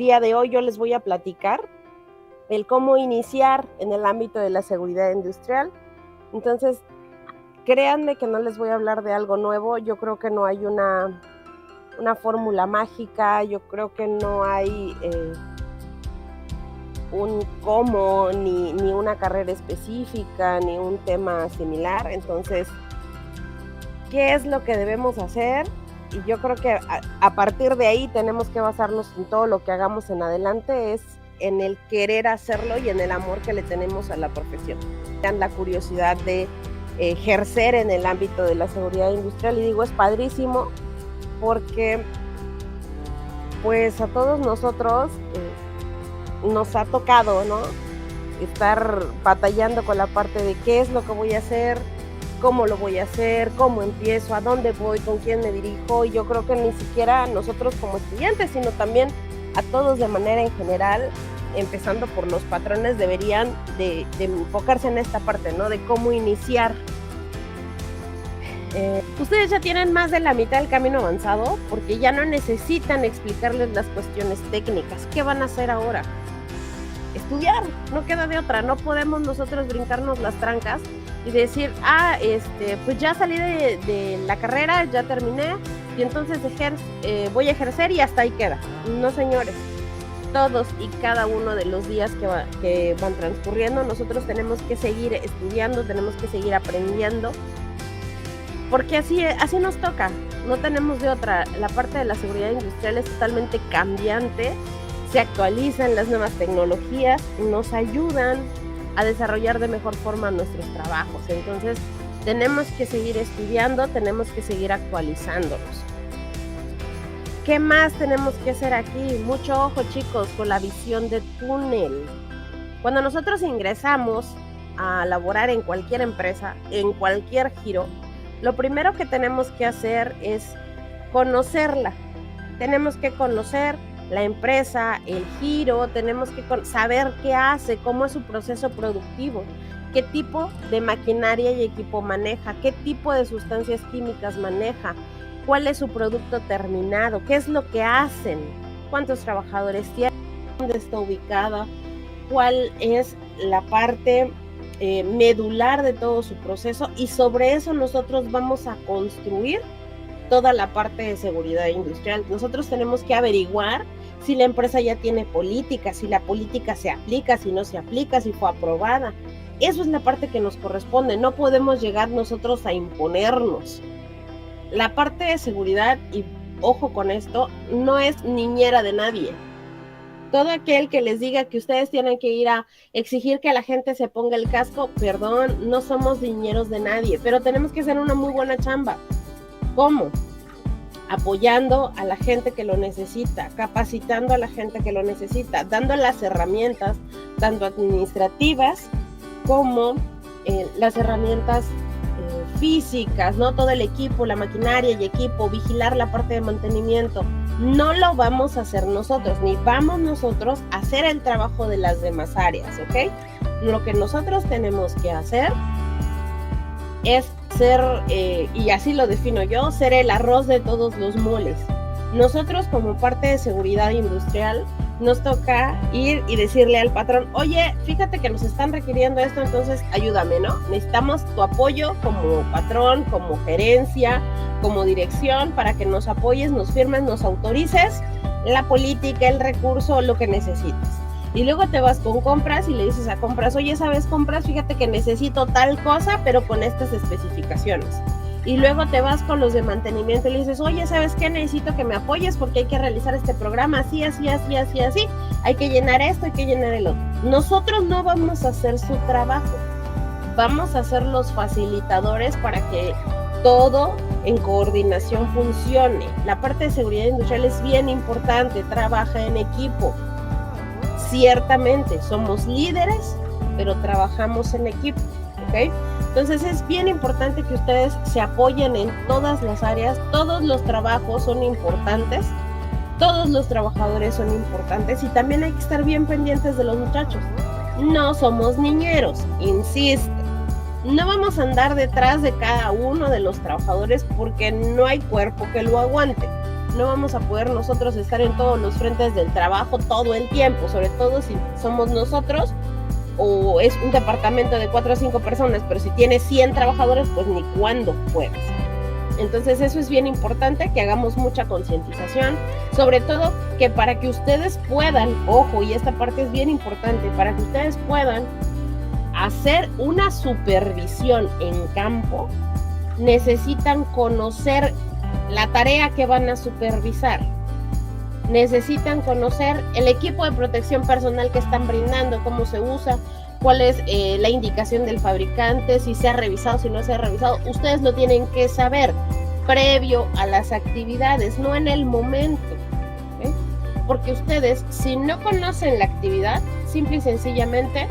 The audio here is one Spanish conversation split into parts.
día de hoy yo les voy a platicar el cómo iniciar en el ámbito de la seguridad industrial. Entonces, créanme que no les voy a hablar de algo nuevo. Yo creo que no hay una fórmula mágica, yo creo que no hay un cómo, ni una carrera específica, ni un tema similar. Entonces, ¿qué es lo que debemos hacer? Y yo creo que a partir de ahí tenemos que basarnos en todo lo que hagamos en adelante, es en el querer hacerlo y en el amor que le tenemos a la profesión. La curiosidad de ejercer en el ámbito de la seguridad industrial, y digo, es padrísimo porque pues a todos nosotros nos ha tocado, ¿no?, estar batallando con la parte de qué es lo que voy a hacer, cómo lo voy a hacer, cómo empiezo, a dónde voy, con quién me dirijo. Y yo creo que ni siquiera nosotros como estudiantes, sino también a todos de manera en general, empezando por los patrones, deberían de enfocarse en esta parte, ¿no?, de cómo iniciar. Ustedes ya tienen más de la mitad del camino avanzado, porque ya no necesitan explicarles las cuestiones técnicas. ¿Qué van a hacer ahora? Estudiar, no queda de otra. No podemos nosotros brincarnos las trancas y decir, pues ya salí de la carrera, ya terminé, y entonces voy a ejercer y hasta ahí queda. No, señores. Todos y cada uno de los días que van transcurriendo, nosotros tenemos que seguir estudiando, tenemos que seguir aprendiendo, porque así nos toca, no tenemos de otra. La parte de la seguridad industrial es totalmente cambiante, se actualizan las nuevas tecnologías, nos ayudan a desarrollar de mejor forma nuestros trabajos. Entonces, tenemos que seguir estudiando, tenemos que seguir actualizándonos. ¿Qué más tenemos que hacer aquí? Mucho ojo, chicos, con la visión de túnel. Cuando nosotros ingresamos a laborar en cualquier empresa, en cualquier giro, lo primero que tenemos que hacer es conocerla. Tenemos que conocer la empresa, el giro, tenemos que saber qué hace, cómo es su proceso productivo, qué tipo de maquinaria y equipo maneja, qué tipo de sustancias químicas maneja, cuál es su producto terminado, qué es lo que hacen, cuántos trabajadores tienen, dónde está ubicada, cuál es la parte medular de todo su proceso, y sobre eso nosotros vamos a construir toda la parte de seguridad industrial. Nosotros tenemos que averiguar si la empresa ya tiene política, si la política se aplica, si no se aplica, si fue aprobada. Eso es la parte que nos corresponde. No podemos llegar nosotros a imponernos. La parte de seguridad, y ojo con esto, no es niñera de nadie. Todo aquel que les diga que ustedes tienen que ir a exigir que la gente se ponga el casco, perdón, no somos niñeros de nadie, pero tenemos que hacer una muy buena chamba. ¿Cómo? Apoyando a la gente que lo necesita, capacitando a la gente que lo necesita, dando las herramientas, tanto administrativas como las herramientas físicas, ¿no? Todo el equipo, la maquinaria y equipo, vigilar la parte de mantenimiento. No lo vamos a hacer nosotros, ni vamos nosotros a hacer el trabajo de las demás áreas, ¿ok? Lo que nosotros tenemos que hacer es ser, y así lo defino yo, ser el arroz de todos los moles. Nosotros, como parte de seguridad industrial, nos toca ir y decirle al patrón, oye, fíjate que nos están requiriendo esto, entonces ayúdame, ¿no? Necesitamos tu apoyo como patrón, como gerencia, como dirección, para que nos apoyes, nos firmes, nos autorices la política, el recurso, lo que necesites. Y luego te vas con compras y le dices a compras, oye, ¿sabes, compras? Fíjate que necesito tal cosa, pero con estas especificaciones. Y luego te vas con los de mantenimiento y le dices, oye, ¿sabes qué? Necesito que me apoyes porque hay que realizar este programa así, así, así, así, así. Hay que llenar esto, hay que llenar el otro. Nosotros no vamos a hacer su trabajo. Vamos a ser los facilitadores para que todo en coordinación funcione. La parte de seguridad industrial es bien importante, trabaja en equipo. Ciertamente, somos líderes, pero trabajamos en equipo, ¿ok? Entonces es bien importante que ustedes se apoyen en todas las áreas. Todos los trabajos son importantes, todos los trabajadores son importantes, y también hay que estar bien pendientes de los muchachos. No somos niñeros, insisto. No vamos a andar detrás de cada uno de los trabajadores porque no hay cuerpo que lo aguante. no vamos a poder nosotros estar en todos los frentes del trabajo todo el tiempo, sobre todo si somos nosotros o es un departamento de 4 o 5 personas, pero si tienes 100 trabajadores, pues ni cuándo puedes. Entonces eso es bien importante, que hagamos mucha concientización, sobre todo que para que ustedes puedan, ojo, y esta parte es bien importante, para que ustedes puedan hacer una supervisión en campo, necesitan conocer la tarea que van a supervisar. Necesitan conocer el equipo de protección personal que están brindando, cómo se usa, cuál es la indicación del fabricante, si se ha revisado, si no se ha revisado. Ustedes lo tienen que saber previo a las actividades, no en el momento, ¿okay? Porque ustedes, si no conocen la actividad, simple y sencillamente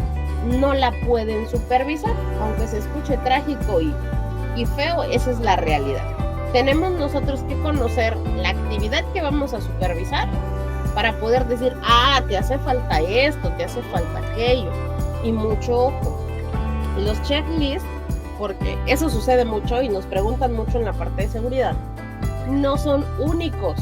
no la pueden supervisar, aunque se escuche trágico y feo, esa es la realidad. Tenemos nosotros que conocer la actividad que vamos a supervisar para poder decir, te hace falta esto, te hace falta aquello. Y mucho ojo, los checklists, porque eso sucede mucho y nos preguntan mucho en la parte de seguridad, no son únicos.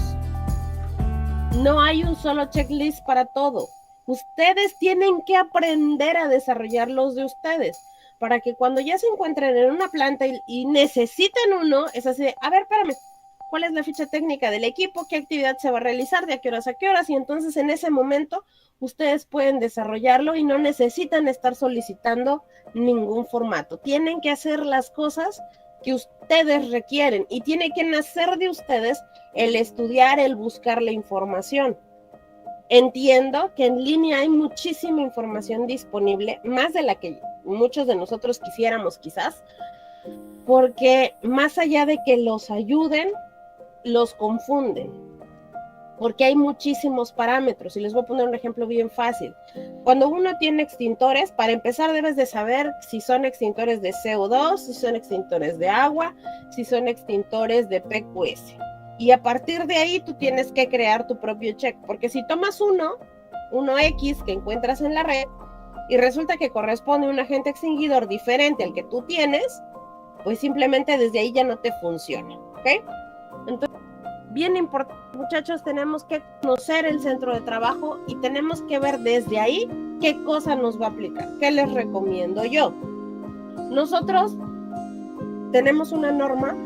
No hay un solo checklist para todo. Ustedes tienen que aprender a desarrollar los de ustedes, para que cuando ya se encuentren en una planta y necesiten uno, es así de, a ver, espérame, ¿cuál es la ficha técnica del equipo? ¿Qué actividad se va a realizar? ¿De a qué horas? Y entonces en ese momento ustedes pueden desarrollarlo y no necesitan estar solicitando ningún formato. Tienen que hacer las cosas que ustedes requieren y tiene que nacer de ustedes el estudiar, el buscar la información. Entiendo que en línea hay muchísima información disponible, más de la que muchos de nosotros quisiéramos quizás, porque más allá de que los ayuden, los confunden, porque hay muchísimos parámetros. Y les voy a poner un ejemplo bien fácil. Cuando uno tiene extintores, para empezar debes de saber si son extintores de CO2, si son extintores de agua, si son extintores de PQS. Y a partir de ahí tú tienes que crear tu propio check, porque si tomas uno X que encuentras en la red y resulta que corresponde a un agente extinguidor diferente al que tú tienes, pues simplemente desde ahí ya no te funciona, ¿ok? Entonces, bien importante, muchachos, tenemos que conocer el centro de trabajo y tenemos que ver desde ahí qué cosa nos va a aplicar. ¿Qué les recomiendo yo? Nosotros tenemos una norma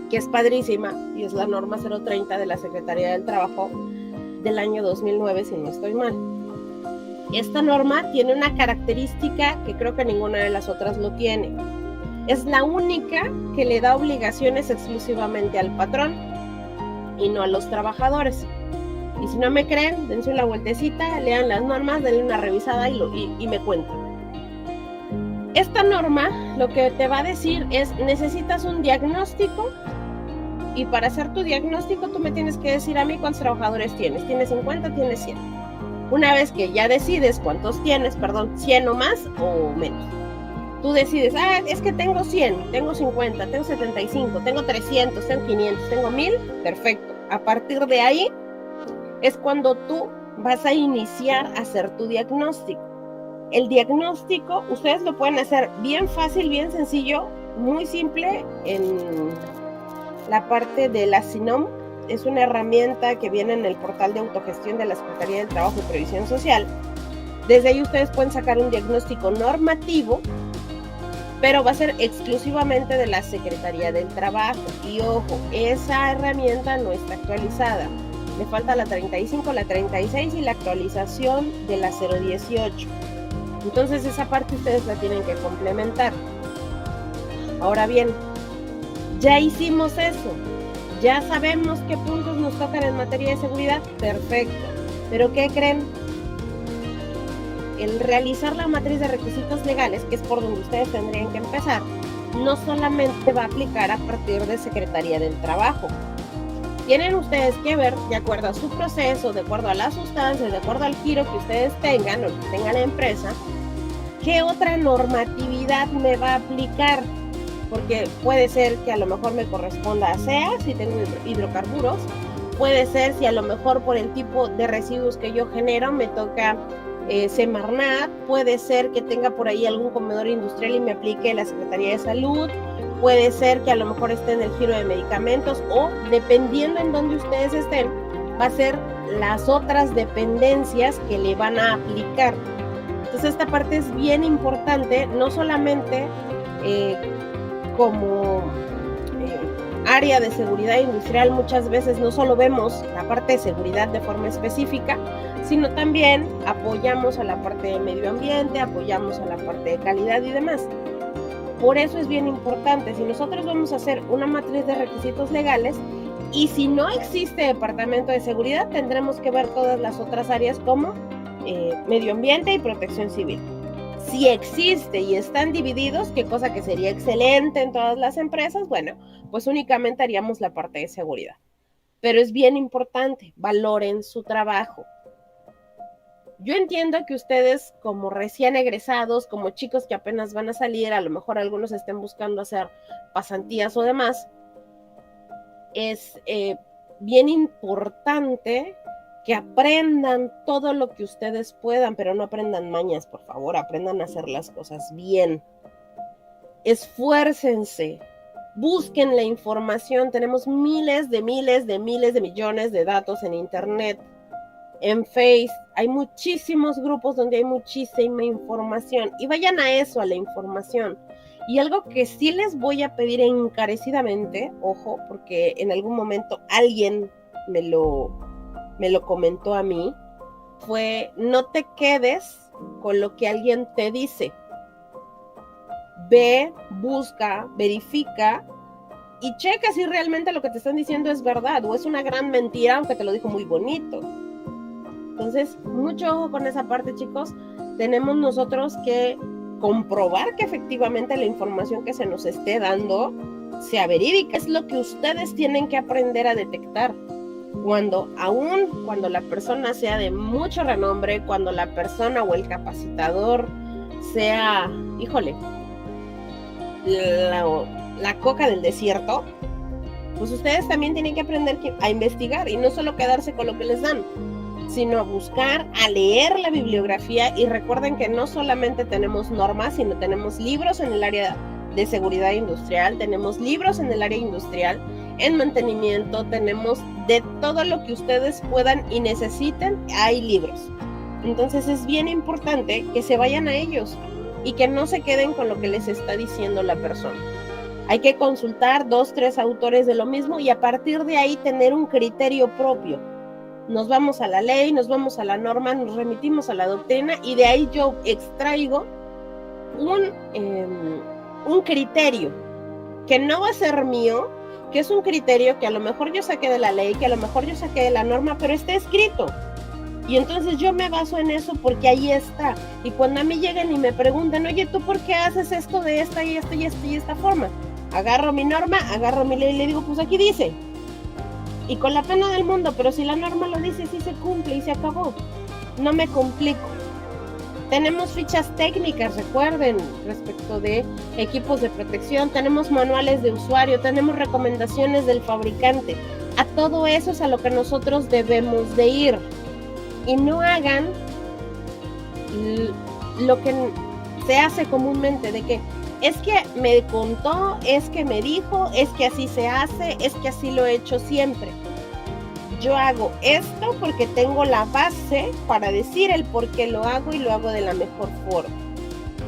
que es padrísima, y es la norma 030 de la Secretaría del Trabajo del año 2009, si no estoy mal. Esta norma tiene una característica que creo que ninguna de las otras lo tiene. Es la única que le da obligaciones exclusivamente al patrón y no a los trabajadores. Y si no me creen, dense una vueltecita, lean las normas, denle una revisada y me cuentan. Esta norma lo que te va a decir es, necesitas un diagnóstico, y para hacer tu diagnóstico tú me tienes que decir a mí cuántos trabajadores tienes. ¿Tienes 50? ¿Tienes 100? Una vez que ya decides cuántos tienes, 100 o más o menos, tú decides, es que tengo 100, tengo 50, tengo 75, tengo 300, tengo 500, tengo 1000, perfecto. A partir de ahí es cuando tú vas a iniciar a hacer tu diagnóstico. El diagnóstico ustedes lo pueden hacer bien fácil, bien sencillo, muy simple en la parte de la SINOM. Es una herramienta que viene en el portal de autogestión de la Secretaría del Trabajo y Previsión Social. Desde ahí ustedes pueden sacar un diagnóstico normativo, pero va a ser exclusivamente de la Secretaría del Trabajo. Y ojo, esa herramienta no está actualizada. Le falta la 35, la 36 y la actualización de la 018. Entonces esa parte ustedes la tienen que complementar. Ahora bien, ya hicimos eso. Ya sabemos qué puntos nos tocan en materia de seguridad. Perfecto. ¿Pero qué creen? El realizar la matriz de requisitos legales, que es por donde ustedes tendrían que empezar, no solamente va a aplicar a partir de Secretaría del Trabajo. Tienen ustedes que ver, de acuerdo a su proceso, de acuerdo a las sustancias, de acuerdo al giro que ustedes tengan o que tenga la empresa, qué otra normatividad me va a aplicar. Porque puede ser que a lo mejor me corresponda a SEA si tengo hidrocarburos, puede ser si a lo mejor por el tipo de residuos que yo genero me toca Semarnat, puede ser que tenga por ahí algún comedor industrial y me aplique la Secretaría de Salud, puede ser que a lo mejor esté en el giro de medicamentos o dependiendo en donde ustedes estén, va a ser las otras dependencias que le van a aplicar. Entonces esta parte es bien importante, no solamente como área de seguridad industrial, muchas veces no solo vemos la parte de seguridad de forma específica, sino también apoyamos a la parte de medio ambiente, apoyamos a la parte de calidad y demás. Por eso es bien importante, si nosotros vamos a hacer una matriz de requisitos legales, y si no existe departamento de seguridad, tendremos que ver todas las otras áreas como medio ambiente y protección civil. Si existe y están divididos, qué cosa que sería excelente en todas las empresas, bueno, pues únicamente haríamos la parte de seguridad. Pero es bien importante, valoren su trabajo. Yo entiendo que ustedes como recién egresados, como chicos que apenas van a salir, a lo mejor algunos estén buscando hacer pasantías o demás, es bien importante que aprendan todo lo que ustedes puedan, pero no aprendan mañas, por favor, aprendan a hacer las cosas bien. Esfuércense, busquen la información, tenemos miles de millones de datos en internet, en Face, hay muchísimos grupos donde hay muchísima información y vayan a eso, a la información. Y algo que sí les voy a pedir encarecidamente, ojo, porque en algún momento alguien me lo comentó a mí, fue no te quedes con lo que alguien te dice. Ve, busca, verifica y checa si realmente lo que te están diciendo es verdad o es una gran mentira, aunque te lo dijo muy bonito. Entonces, mucho ojo con esa parte, chicos. Tenemos nosotros que comprobar que efectivamente la información que se nos esté dando sea verídica. Es lo que ustedes tienen que aprender a detectar. Cuando la persona sea de mucho renombre, cuando la persona o el capacitador sea, híjole, la coca del desierto, pues ustedes también tienen que aprender a investigar y no solo quedarse con lo que les dan, sino a buscar, a leer la bibliografía. Y recuerden que no solamente tenemos normas, sino tenemos libros en el área de seguridad industrial, tenemos libros en el área industrial, en mantenimiento, tenemos de todo lo que ustedes puedan y necesiten, hay libros. Entonces es bien importante que se vayan a ellos y que no se queden con lo que les está diciendo la persona. Hay que consultar 2, 3 autores de lo mismo y a partir de ahí tener un criterio propio. Nos vamos a la ley, nos vamos a la norma, nos remitimos a la doctrina y de ahí yo extraigo un criterio que no va a ser mío, que es un criterio que a lo mejor yo saqué de la ley, que a lo mejor yo saqué de la norma, pero está escrito. Y entonces yo me baso en eso porque ahí está. Y cuando a mí llegan y me preguntan, oye, ¿tú por qué haces esto de esta y esta y esta y esta forma? Agarro mi norma, agarro mi ley y le digo, pues aquí dice. Y con la pena del mundo, pero si la norma lo dice, sí se cumple y se acabó. No me complico. Tenemos fichas técnicas, recuerden, respecto de equipos de protección, tenemos manuales de usuario, tenemos recomendaciones del fabricante. A todo eso es a lo que nosotros debemos de ir. Y no hagan lo que se hace comúnmente, de que es que me contó, es que me dijo, es que así se hace, es que así lo he hecho siempre. Yo hago esto porque tengo la base para decir el por qué lo hago y lo hago de la mejor forma.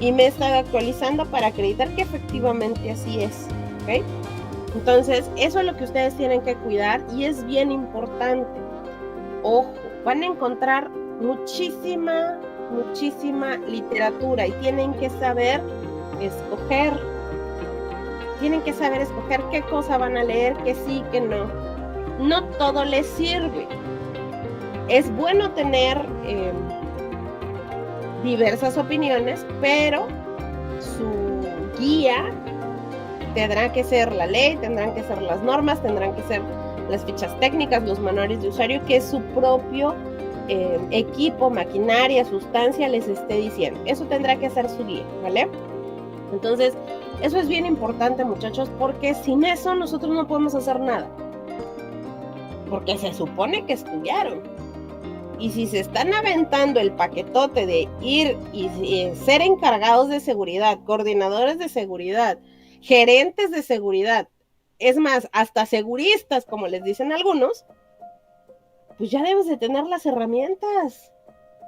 Y me he estado actualizando para acreditar que efectivamente así es. ¿Okay? Entonces, eso es lo que ustedes tienen que cuidar y es bien importante. Ojo, van a encontrar muchísima literatura y tienen que saber escoger. Tienen que saber escoger qué cosa van a leer, qué sí, qué no. No todo les sirve. Es bueno tener diversas opiniones, pero su guía tendrá que ser la ley, tendrán que ser las normas, tendrán que ser las fichas técnicas, los manuales de usuario, que su propio equipo, maquinaria, sustancia les esté diciendo. Eso tendrá que ser su guía, ¿vale? Entonces, eso es bien importante, muchachos, porque sin eso nosotros no podemos hacer nada. Porque se supone que estudiaron. Y si se están aventando el paquetote de ir y ser encargados de seguridad, coordinadores de seguridad, gerentes de seguridad, es más, hasta seguristas, como les dicen algunos, pues ya debes de tener las herramientas.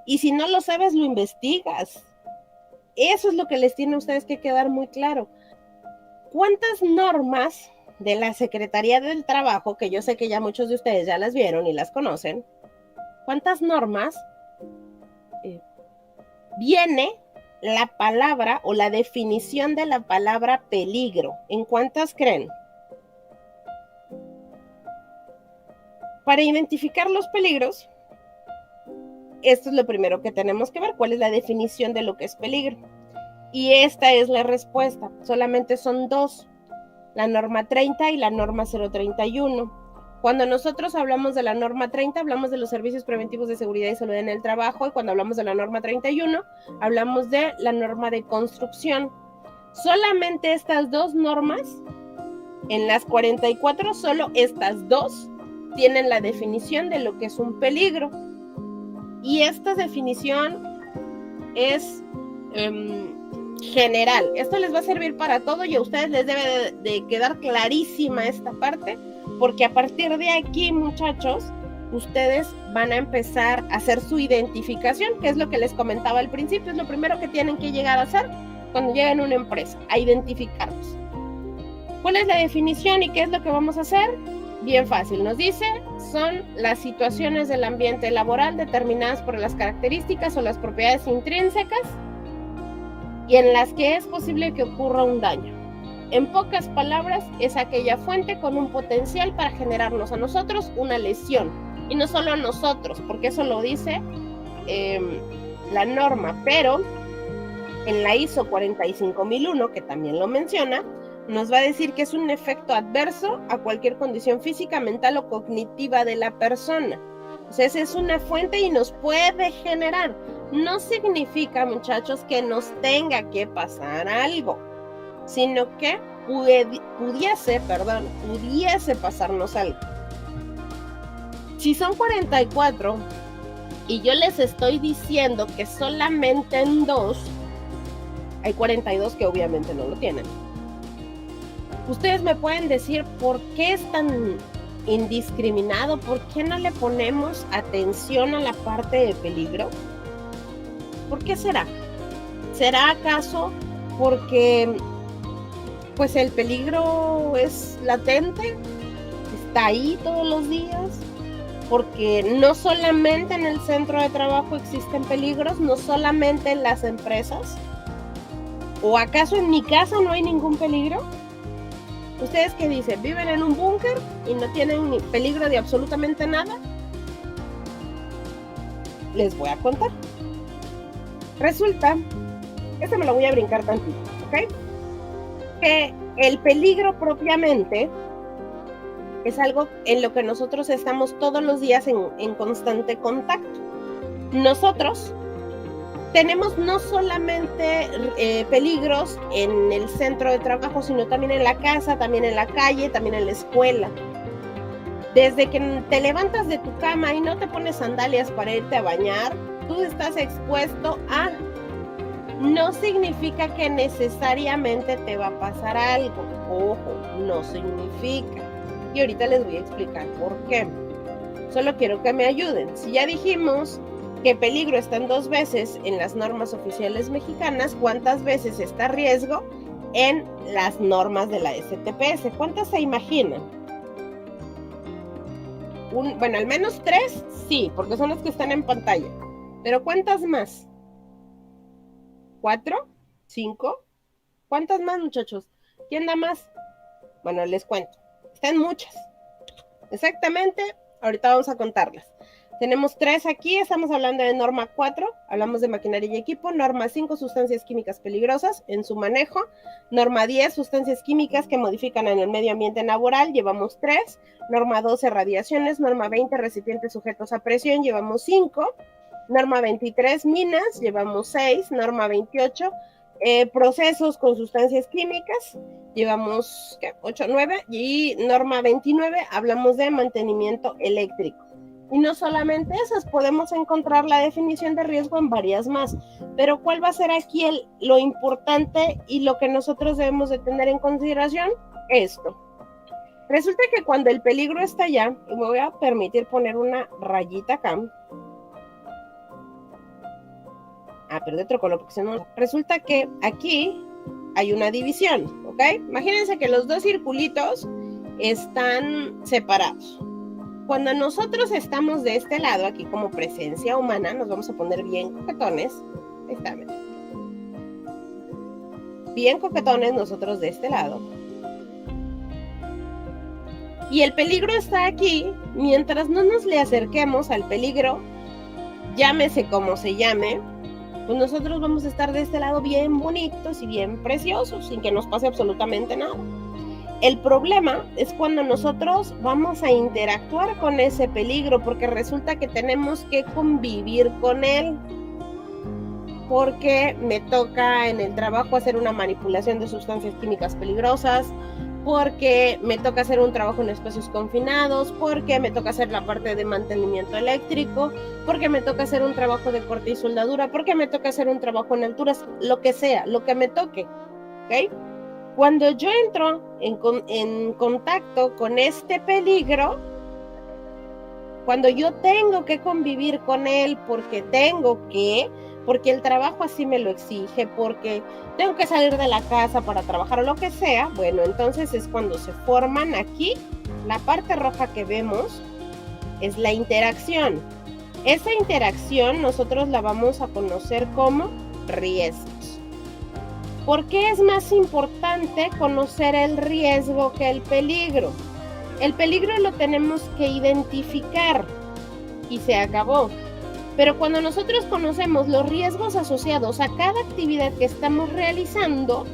Y si no lo sabes, lo investigas. Eso es lo que les tiene a ustedes que quedar muy claro. ¿Cuántas normas de la Secretaría del Trabajo, que yo sé que ya muchos de ustedes ya las vieron y las conocen, cuántas normas viene la palabra o la definición de la palabra peligro? ¿En cuántas creen? Para identificar los peligros, esto es lo primero que tenemos que ver, cuál es la definición de lo que es peligro. Y esta es la respuesta, solamente son dos, la norma 30 y la norma 031. Cuando nosotros hablamos de la norma 30, hablamos de los servicios preventivos de seguridad y salud en el trabajo, y cuando hablamos de la norma 31, hablamos de la norma de construcción. Solamente estas dos normas, en las 44, solo estas dos tienen la definición de lo que es un peligro. Y esta definición es general. Esto les va a servir para todo y a ustedes les debe de quedar clarísima esta parte, porque a partir de aquí, muchachos, ustedes van a empezar a hacer su identificación, que es lo que les comentaba al principio, es lo primero que tienen que llegar a hacer cuando lleguen a una empresa, a identificarlos. ¿Cuál es la definición y qué es lo que vamos a hacer? Bien fácil, nos dice, son las situaciones del ambiente laboral determinadas por las características o las propiedades intrínsecas y en las que es posible que ocurra un daño. En pocas palabras, es aquella fuente con un potencial para generarnos a nosotros una lesión. Y no solo a nosotros, porque eso lo dice la norma, pero en la ISO 45001, que también lo menciona, nos va a decir que es un efecto adverso a cualquier condición física, mental o cognitiva de la persona. O sea, esa es una fuente y nos puede generar. No significa, muchachos, que nos tenga que pasar algo, sino que pudiese pasarnos algo. Si son 44 y yo les estoy diciendo que solamente en dos, hay 42 que obviamente no lo tienen. Ustedes me pueden decir por qué es tan indiscriminado, por qué no le ponemos atención a la parte de peligro. ¿Por qué será? ¿Será acaso porque pues el peligro es latente? ¿Está ahí todos los días? Porque no solamente en el centro de trabajo existen peligros, no solamente en las empresas. ¿O acaso en mi casa no hay ningún peligro? ¿Ustedes qué dicen? ¿Viven en un búnker y no tienen ni peligro de absolutamente nada? Les voy a contar. Resulta, esto me lo voy a brincar tantito, ¿ok? Que el peligro propiamente es algo en lo que nosotros estamos todos los días en constante contacto. Nosotros tenemos no solamente peligros en el centro de trabajo, sino también en la casa, también en la calle, también en la escuela. Desde que te levantas de tu cama y no te pones sandalias para irte a bañar, tú estás expuesto a... No significa que necesariamente te va a pasar algo. Ojo, no significa. Y ahorita les voy a explicar por qué. Solo quiero que me ayuden. Si ya dijimos que peligro están 2 veces en las normas oficiales mexicanas, ¿cuántas veces está riesgo en las normas de la STPS? ¿Cuántas se imaginan? Bueno, al menos 3, sí, porque son las que están en pantalla. Pero ¿cuántas más? ¿4? ¿5? ¿Cuántas más, muchachos? ¿Quién da más? Bueno, les cuento. Están muchas. Exactamente, ahorita vamos a contarlas. Tenemos 3 aquí, estamos hablando de norma 4, hablamos de maquinaria y equipo, norma 5, sustancias químicas peligrosas en su manejo, norma 10, sustancias químicas que modifican en el medio ambiente laboral, llevamos 3, norma 12, radiaciones, norma 20, recipientes sujetos a presión, llevamos 5, norma 23, minas, llevamos 6, norma 28, procesos con sustancias químicas, llevamos 8, 9, y norma 29, hablamos de mantenimiento eléctrico. Y no solamente esas, podemos encontrar la definición de riesgo en varias más. Pero ¿cuál va a ser aquí lo importante y lo que nosotros debemos de tener en consideración? Esto. Resulta que cuando el peligro está allá, y me voy a permitir poner una rayita acá. Pero de otro color, porque si no, resulta que aquí hay una división, ¿ok? Imagínense que los dos circulitos están separados. Cuando nosotros estamos de este lado, aquí como presencia humana, nos vamos a poner bien coquetones. Ahí está, bien coquetones nosotros de este lado. Y el peligro está aquí, mientras no nos le acerquemos al peligro, llámese como se llame, pues nosotros vamos a estar de este lado bien bonitos y bien preciosos, sin que nos pase absolutamente nada. El problema es cuando nosotros vamos a interactuar con ese peligro, porque resulta que tenemos que convivir con él, porque me toca en el trabajo hacer una manipulación de sustancias químicas peligrosas, porque me toca hacer un trabajo en espacios confinados, porque me toca hacer la parte de mantenimiento eléctrico, porque me toca hacer un trabajo de corte y soldadura, porque me toca hacer un trabajo en alturas, lo que sea, lo que me toque, ¿ok? Cuando yo entro en contacto con este peligro, cuando yo tengo que convivir con él porque el trabajo así me lo exige, porque tengo que salir de la casa para trabajar o lo que sea, bueno, entonces es cuando se forman aquí, la parte roja que vemos es la interacción. Esa interacción nosotros la vamos a conocer como riesgos. ¿Por qué es más importante conocer el riesgo que el peligro? El peligro lo tenemos que identificar y se acabó. Pero cuando nosotros conocemos los riesgos asociados a cada actividad que estamos realizando,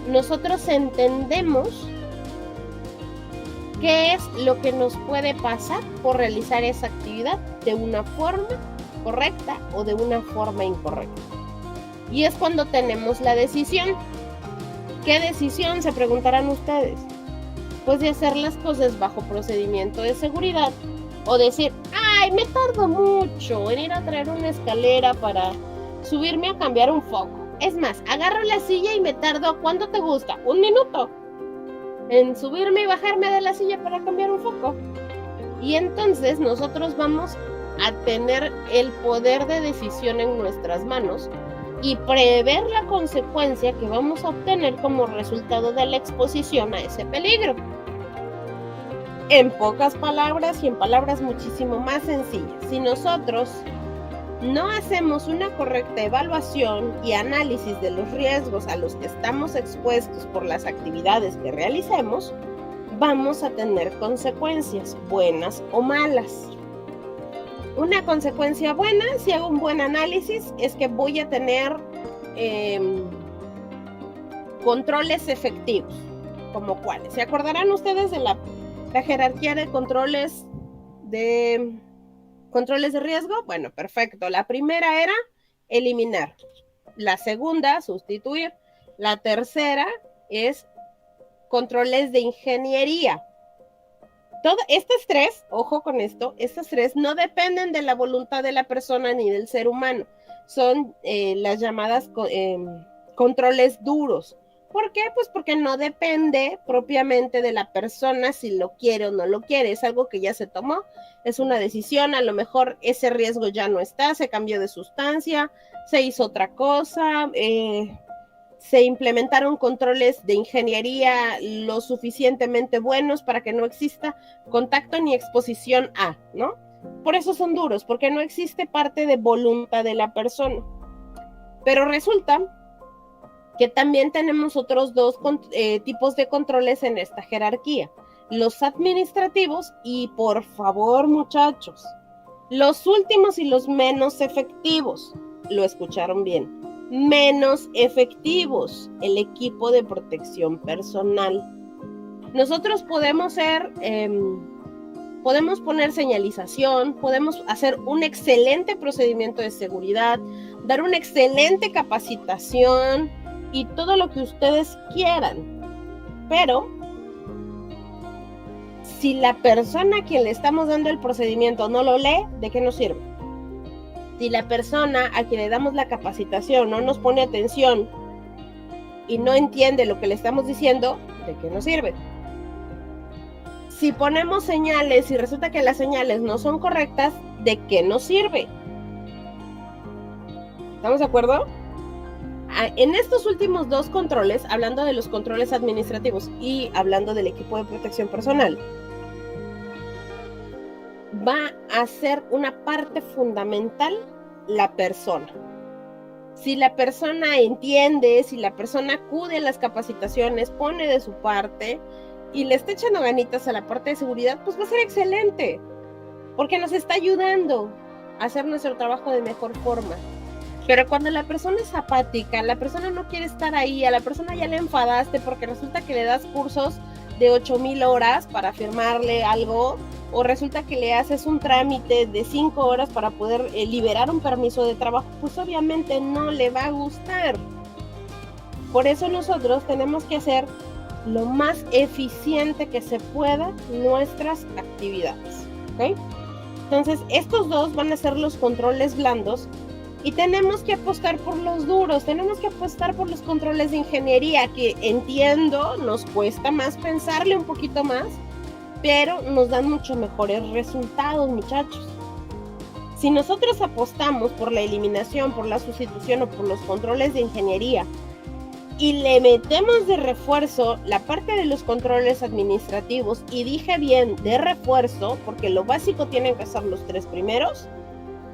nosotros entendemos qué es lo que nos puede pasar por realizar esa actividad de una forma correcta o de una forma incorrecta. Y es cuando tenemos la decisión. ¿Qué decisión? Se preguntarán ustedes. Pues de hacer las cosas bajo procedimiento de seguridad o decir, ay, me tardo mucho en ir a traer una escalera para subirme a cambiar un foco. Es más, agarro la silla y me tardo, ¿cuánto te gusta? 1 minuto en subirme y bajarme de la silla para cambiar un foco. Y entonces nosotros vamos a tener el poder de decisión en nuestras manos y prever la consecuencia que vamos a obtener como resultado de la exposición a ese peligro. En pocas palabras y en palabras muchísimo más sencillas, si nosotros no hacemos una correcta evaluación y análisis de los riesgos a los que estamos expuestos por las actividades que realicemos, vamos a tener consecuencias buenas o malas. Una consecuencia buena, si hago un buen análisis, es que voy a tener controles efectivos. ¿Como cuáles? ¿Se acordarán ustedes de la jerarquía de controles de riesgo? Bueno, perfecto. La primera era eliminar. La segunda, sustituir. La tercera es controles de ingeniería. Estas tres, ojo con esto, estas tres no dependen de la voluntad de la persona ni del ser humano. Son las llamadas controles duros. ¿Por qué? Pues porque no depende propiamente de la persona si lo quiere o no lo quiere. Es algo que ya se tomó, es una decisión. A lo mejor ese riesgo ya no está, se cambió de sustancia, se hizo otra cosa, se implementaron controles de ingeniería lo suficientemente buenos para que no exista contacto ni exposición a, ¿no? Por eso son duros, porque no existe parte de voluntad de la persona. Pero resulta que también tenemos otros dos tipos de controles en esta jerarquía. Los administrativos y, por favor, muchachos, los últimos y los menos efectivos. Lo escucharon bien. Menos efectivos, el equipo de protección personal. Nosotros podemos poner señalización, podemos hacer un excelente procedimiento de seguridad, dar una excelente capacitación y todo lo que ustedes quieran, pero Si la persona a quien le estamos dando el procedimiento no lo lee, ¿de qué nos sirve? Si la persona a quien le damos la capacitación no nos pone atención y no entiende lo que le estamos diciendo, ¿de qué nos sirve? Si ponemos señales y resulta que las señales no son correctas, ¿de qué nos sirve? ¿Estamos de acuerdo? En estos últimos dos controles, hablando de los controles administrativos y hablando del equipo de protección personal, va a ser una parte fundamental la persona. Si la persona entiende, si la persona acude a las capacitaciones, pone de su parte y le está echando ganitas a la parte de seguridad, pues va a ser excelente, porque nos está ayudando a hacer nuestro trabajo de mejor forma. Pero cuando la persona es apática, la persona no quiere estar ahí, a la persona ya le enfadaste porque resulta que le das cursos de 8,000 horas para firmarle algo, o resulta que le haces un trámite de 5 horas para poder liberar un permiso de trabajo, pues obviamente no le va a gustar. Por eso nosotros tenemos que hacer lo más eficiente que se pueda nuestras actividades, ¿ok? Entonces, estos dos van a ser los controles blandos y tenemos que apostar por los duros, tenemos que apostar por los controles de ingeniería, que entiendo, nos cuesta más pensarle un poquito más, pero nos dan mucho mejores resultados, muchachos. Si nosotros apostamos por la eliminación, por la sustitución o por los controles de ingeniería y le metemos de refuerzo la parte de los controles administrativos, y dije bien de refuerzo porque lo básico tienen que ser los 3 primeros,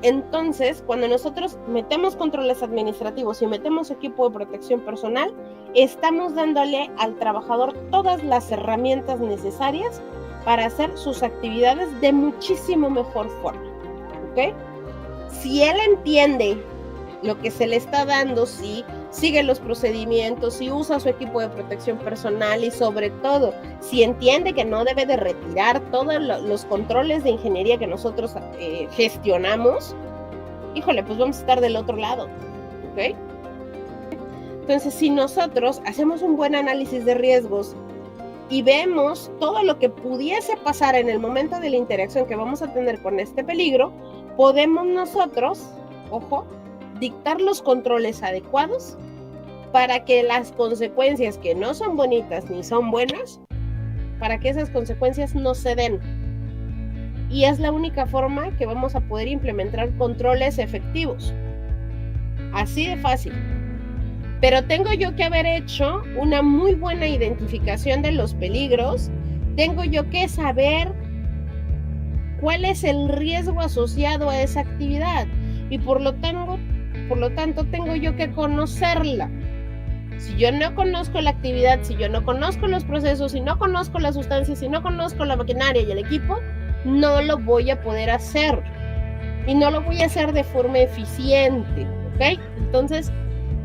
entonces cuando nosotros metemos controles administrativos y metemos equipo de protección personal, estamos dándole al trabajador todas las herramientas necesarias para hacer sus actividades de muchísimo mejor forma, ¿ok? Si él entiende lo que se le está dando, si sigue los procedimientos, si usa su equipo de protección personal y sobre todo, si entiende que no debe de retirar todos los controles de ingeniería que nosotros gestionamos, híjole, pues vamos a estar del otro lado, ¿ok? Entonces, si nosotros hacemos un buen análisis de riesgos y vemos todo lo que pudiese pasar en el momento de la interacción que vamos a tener con este peligro, podemos nosotros, ojo, dictar los controles adecuados para que las consecuencias que no son bonitas ni son buenas, para que esas consecuencias no se den. Y es la única forma que vamos a poder implementar controles efectivos. Así de fácil. Pero tengo yo que haber hecho una muy buena identificación de los peligros, tengo yo que saber cuál es el riesgo asociado a esa actividad y por lo tanto tengo yo que conocerla. Si yo no conozco la actividad, si yo no conozco los procesos, si no conozco las sustancias, si no conozco la maquinaria y el equipo, no lo voy a poder hacer y no lo voy a hacer de forma eficiente, ¿ok? Entonces,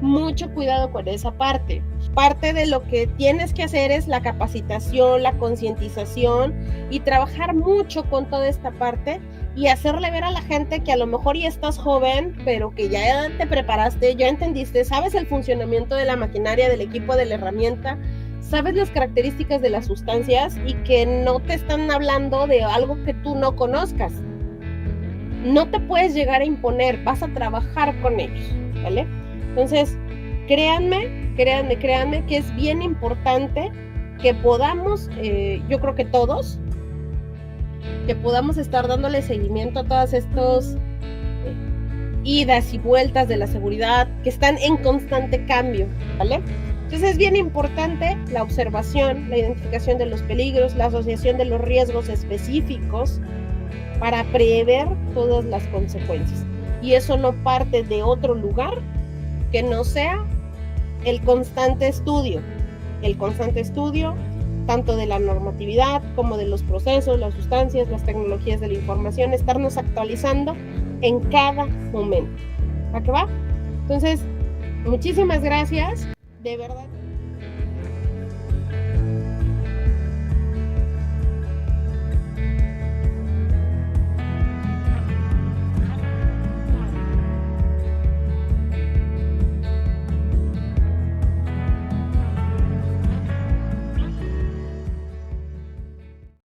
mucho cuidado con esa parte. Parte de lo que tienes que hacer es la capacitación, la concientización y trabajar mucho con toda esta parte y hacerle ver a la gente que a lo mejor ya estás joven, pero que ya te preparaste, ya entendiste, sabes el funcionamiento de la maquinaria, del equipo, de la herramienta, sabes las características de las sustancias y que no te están hablando de algo que tú no conozcas. No te puedes llegar a imponer, vas a trabajar con ellos, ¿vale? Entonces, créanme que es bien importante que podamos, yo creo que todos, que podamos estar dándole seguimiento a todas estas idas y vueltas de la seguridad que están en constante cambio, ¿vale? Entonces es bien importante la observación, la identificación de los peligros, la asociación de los riesgos específicos para prever todas las consecuencias. Y eso no parte de otro lugar que no sea el constante estudio tanto de la normatividad como de los procesos, las sustancias, las tecnologías de la información, estarnos actualizando en cada momento. ¿A qué va? Entonces, muchísimas gracias, de verdad.